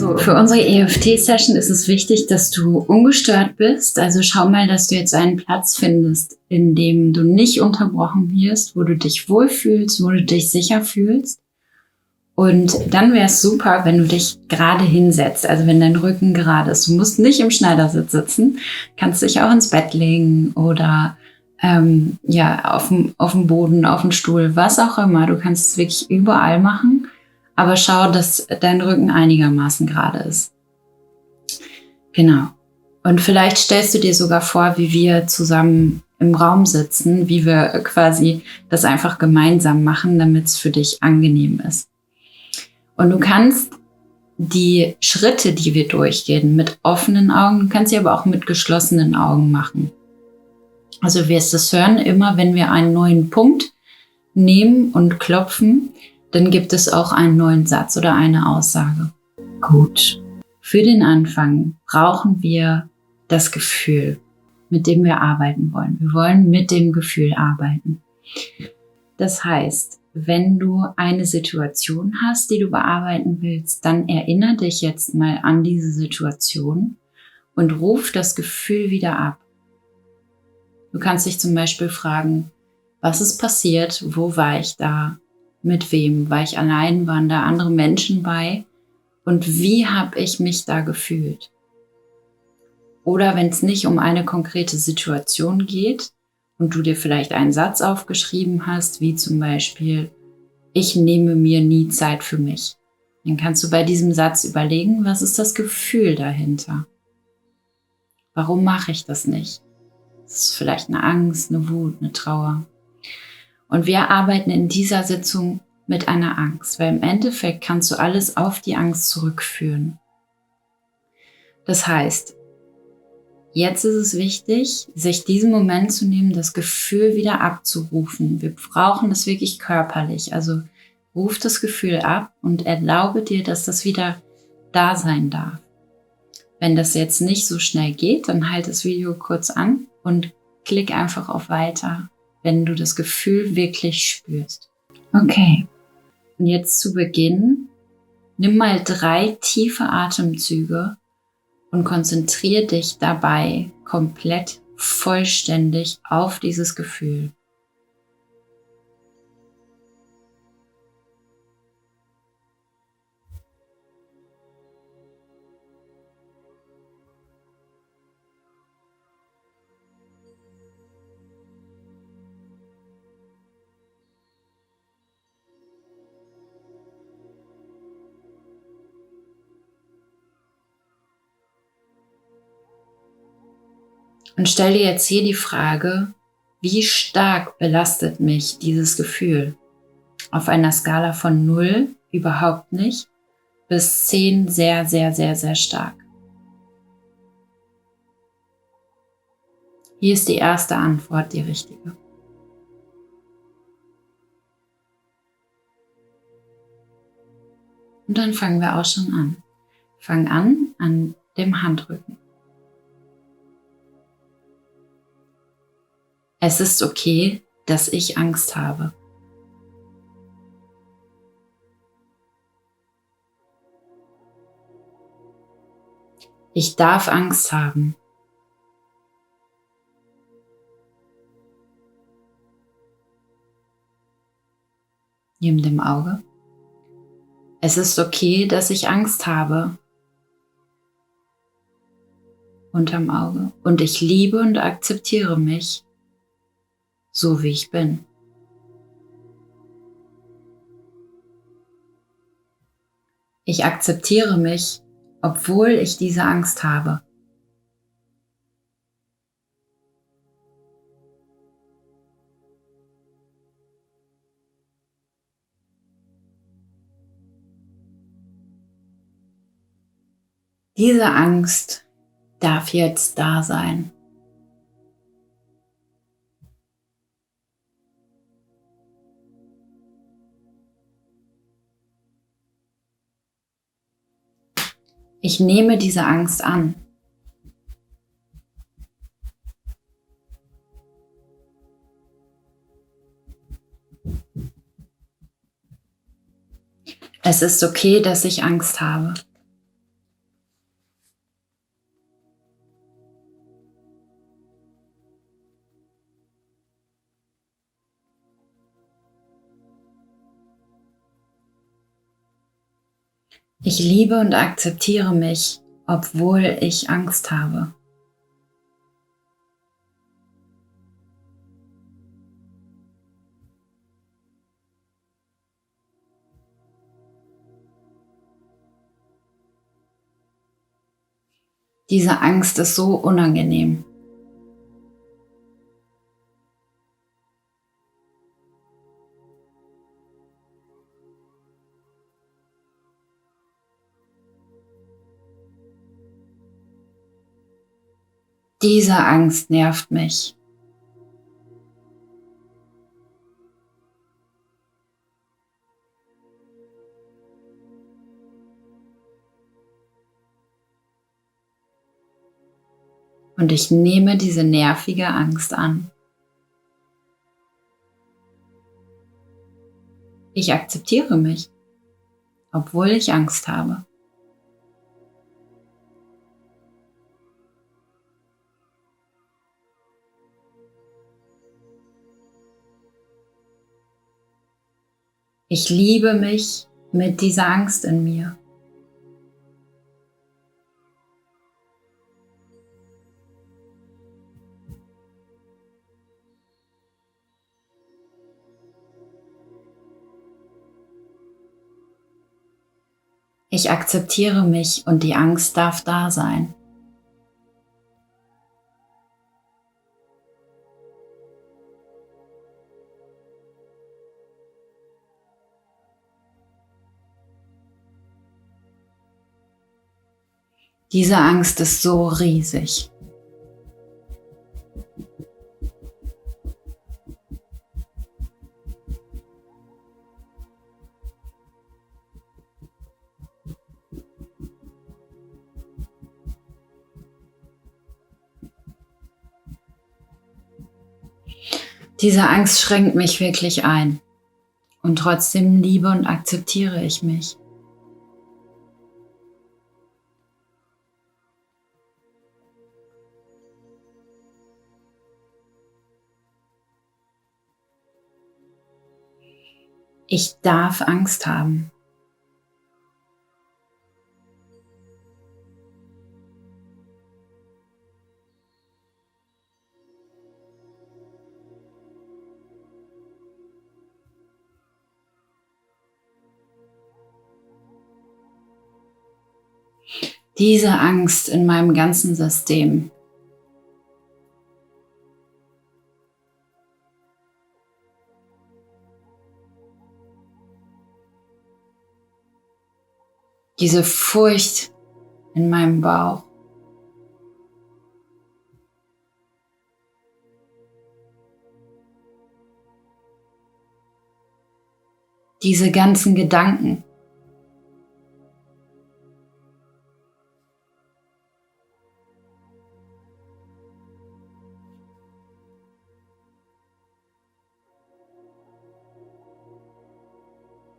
So, für unsere EFT-Session ist es wichtig, dass du ungestört bist. Also schau mal, dass du jetzt einen Platz findest, in dem du nicht unterbrochen wirst, wo du dich wohlfühlst, wo du dich sicher fühlst. Und dann wäre es super, wenn du dich gerade hinsetzt, also wenn dein Rücken gerade ist. Du musst nicht im Schneidersitz sitzen, kannst dich auch ins Bett legen oder auf dem Boden, auf dem Stuhl, was auch immer. Du kannst es wirklich überall machen, aber schau, dass dein Rücken einigermaßen gerade ist. Genau. Und vielleicht stellst du dir sogar vor, wie wir zusammen im Raum sitzen, wie wir quasi das einfach gemeinsam machen, damit es für dich angenehm ist. Und du kannst die Schritte, die wir durchgehen, mit offenen Augen, du kannst sie aber auch mit geschlossenen Augen machen. Also du wirst es hören, immer wenn wir einen neuen Punkt nehmen und klopfen, dann gibt es auch einen neuen Satz oder eine Aussage. Gut. Für den Anfang brauchen wir das Gefühl, mit dem wir arbeiten wollen. Wir wollen mit dem Gefühl arbeiten. Das heißt, wenn du eine Situation hast, die du bearbeiten willst, dann erinnere dich jetzt mal an diese Situation und ruf das Gefühl wieder ab. Du kannst dich zum Beispiel fragen, was ist passiert, wo war ich da, mit wem, war ich allein, waren da andere Menschen bei und wie habe ich mich da gefühlt? Oder wenn es nicht um eine konkrete Situation geht und du dir vielleicht einen Satz aufgeschrieben hast, wie zum Beispiel, ich nehme mir nie Zeit für mich. Dann kannst du bei diesem Satz überlegen, was ist das Gefühl dahinter? Warum mache ich das nicht? Das ist vielleicht eine Angst, eine Wut, eine Trauer. Und wir arbeiten in dieser Sitzung mit einer Angst, weil im Endeffekt kannst du alles auf die Angst zurückführen. Das heißt, jetzt ist es wichtig, sich diesen Moment zu nehmen, das Gefühl wieder abzurufen. Wir brauchen das wirklich körperlich. Also ruf das Gefühl ab und erlaube dir, dass das wieder da sein darf. Wenn das jetzt nicht so schnell geht, dann halt das Video kurz an und klick einfach auf Weiter, wenn du das Gefühl wirklich spürst. Okay, und jetzt zu Beginn, nimm mal 3 tiefe Atemzüge und konzentriere dich dabei komplett vollständig auf dieses Gefühl. Und stell dir jetzt hier die Frage, wie stark belastet mich dieses Gefühl? Auf einer Skala von 0 überhaupt nicht bis 10 sehr, sehr, sehr, sehr stark. Hier ist die erste Antwort die richtige. Und dann fangen wir auch schon an. Fang an dem Handrücken. Es ist okay, dass ich Angst habe. Ich darf Angst haben. Neben dem Auge. Es ist okay, dass ich Angst habe. Unterm Auge. Und ich liebe und akzeptiere mich, so wie ich bin. Ich akzeptiere mich, obwohl ich diese Angst habe. Diese Angst darf jetzt da sein. Ich nehme diese Angst an. Es ist okay, dass ich Angst habe. Ich liebe und akzeptiere mich, obwohl ich Angst habe. Diese Angst ist so unangenehm. Diese Angst nervt mich. Und ich nehme diese nervige Angst an. Ich akzeptiere mich, obwohl ich Angst habe. Ich liebe mich mit dieser Angst in mir. Ich akzeptiere mich und die Angst darf da sein. Diese Angst ist so riesig. Diese Angst schränkt mich wirklich ein. Und trotzdem liebe und akzeptiere ich mich. Ich darf Angst haben. Diese Angst in meinem ganzen System. Diese Furcht in meinem Bauch. Diese ganzen Gedanken.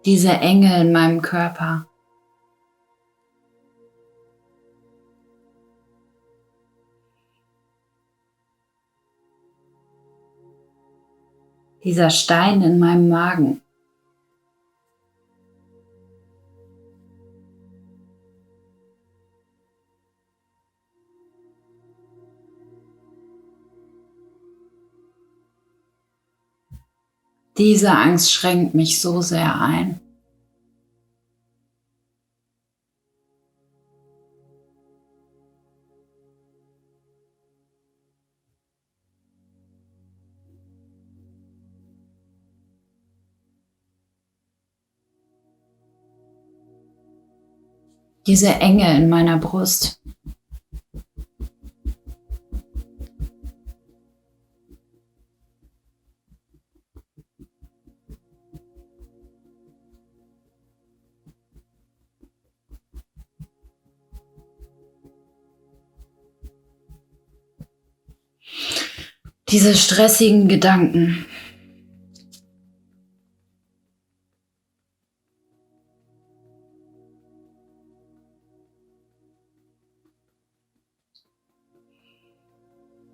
Diese Enge in meinem Körper. Dieser Stein in meinem Magen. Diese Angst schränkt mich so sehr ein. Diese Enge in meiner Brust. Diese stressigen Gedanken.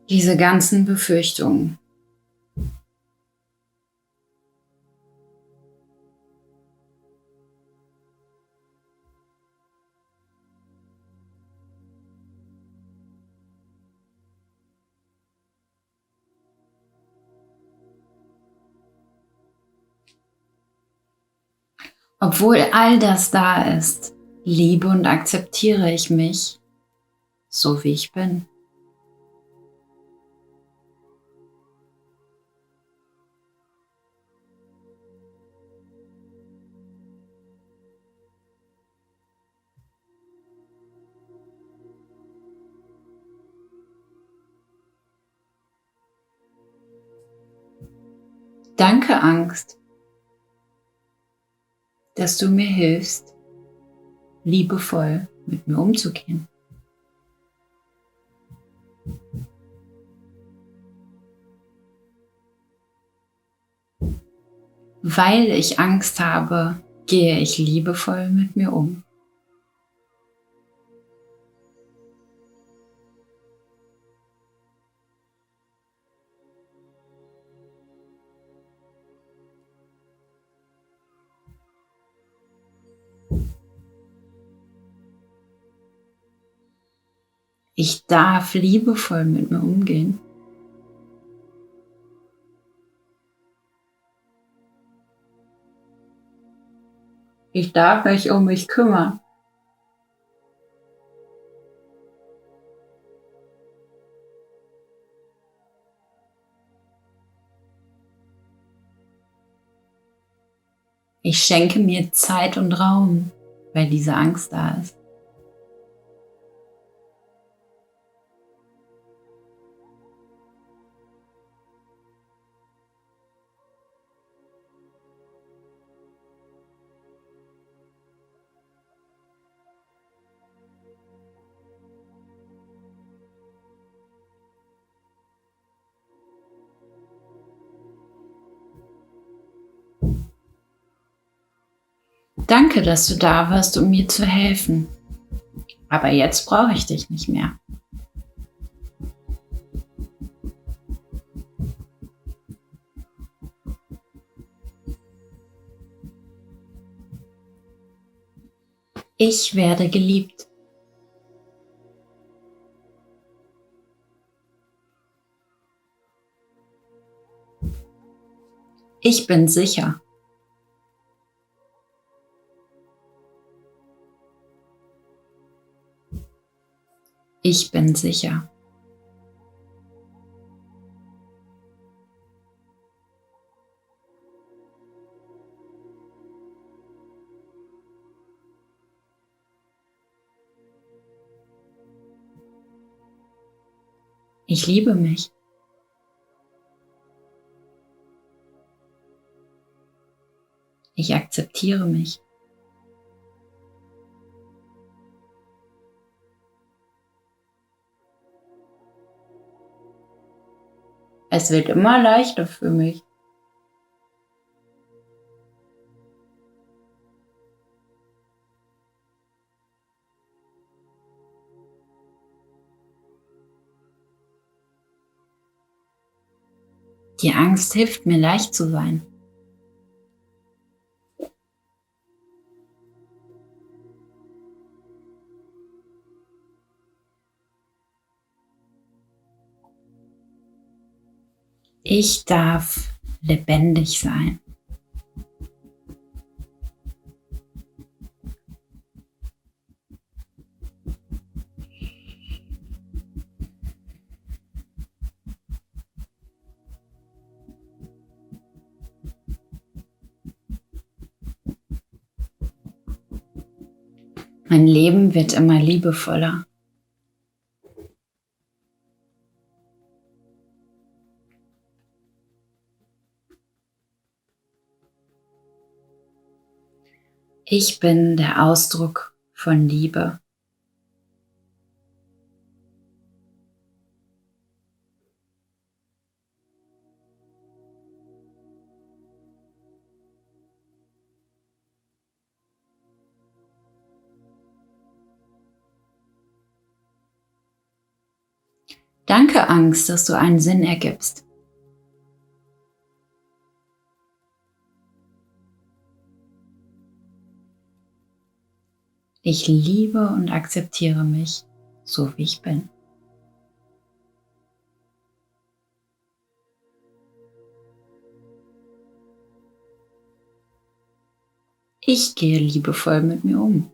Diese ganzen Befürchtungen. Obwohl all das da ist, liebe und akzeptiere ich mich, so wie ich bin. Danke, Angst, dass du mir hilfst, liebevoll mit mir umzugehen. Weil ich Angst habe, gehe ich liebevoll mit mir um. Ich darf liebevoll mit mir umgehen. Ich darf mich um mich kümmern. Ich schenke mir Zeit und Raum, weil diese Angst da ist. Danke, dass du da warst, um mir zu helfen. Aber jetzt brauche ich dich nicht mehr. Ich werde geliebt. Ich bin sicher. Ich bin sicher. Ich liebe mich. Ich akzeptiere mich. Es wird immer leichter für mich. Die Angst hilft mir, leicht zu sein. Ich darf lebendig sein. Mein Leben wird immer liebevoller. Ich bin der Ausdruck von Liebe. Danke, Angst, dass du einen Sinn ergibst. Ich liebe und akzeptiere mich, so wie ich bin. Ich gehe liebevoll mit mir um.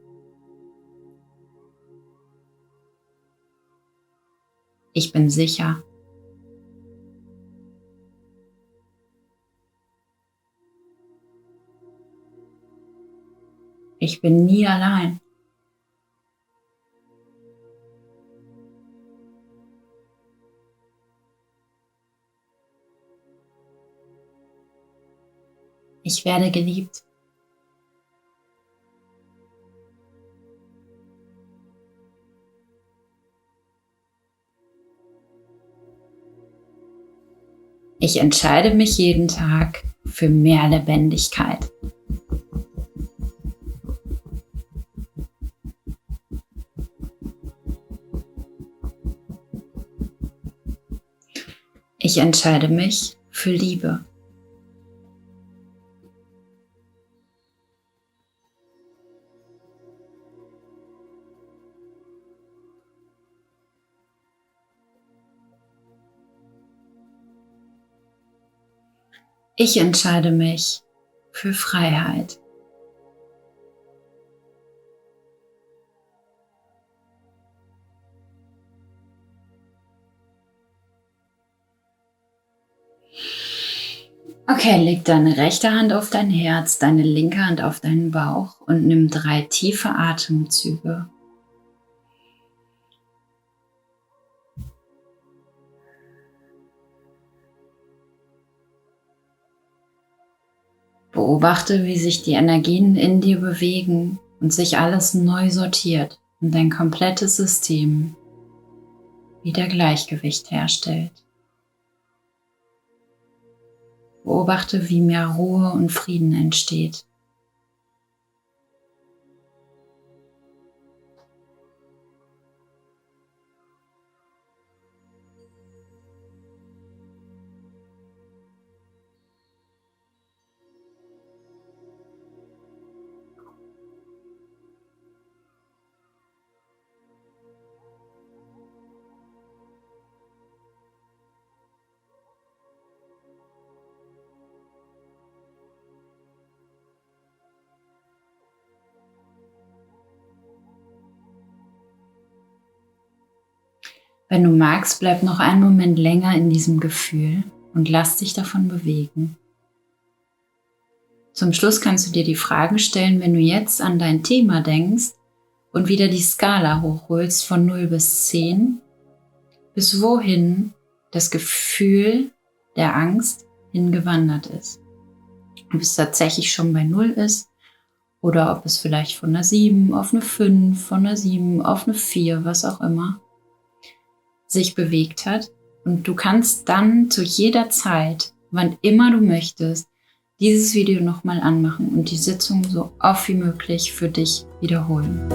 Ich bin sicher. Ich bin nie allein. Ich werde geliebt. Ich entscheide mich jeden Tag für mehr Lebendigkeit. Ich entscheide mich für Liebe. Ich entscheide mich für Freiheit. Okay, leg deine rechte Hand auf dein Herz, deine linke Hand auf deinen Bauch und nimm 3 tiefe Atemzüge. Beobachte, wie sich die Energien in dir bewegen und sich alles neu sortiert und dein komplettes System wieder Gleichgewicht herstellt. Beobachte, wie mehr Ruhe und Frieden entsteht. Wenn du magst, bleib noch einen Moment länger in diesem Gefühl und lass dich davon bewegen. Zum Schluss kannst du dir die Frage stellen, wenn du jetzt an dein Thema denkst und wieder die Skala hochholst von 0 bis 10, bis wohin das Gefühl der Angst hingewandert ist. Ob es tatsächlich schon bei 0 ist oder ob es vielleicht von einer 7 auf eine 5, von einer 7 auf eine 4, was auch immer, sich bewegt hat. Und du kannst dann zu jeder Zeit, wann immer du möchtest, dieses Video nochmal anmachen und die Sitzung so oft wie möglich für dich wiederholen.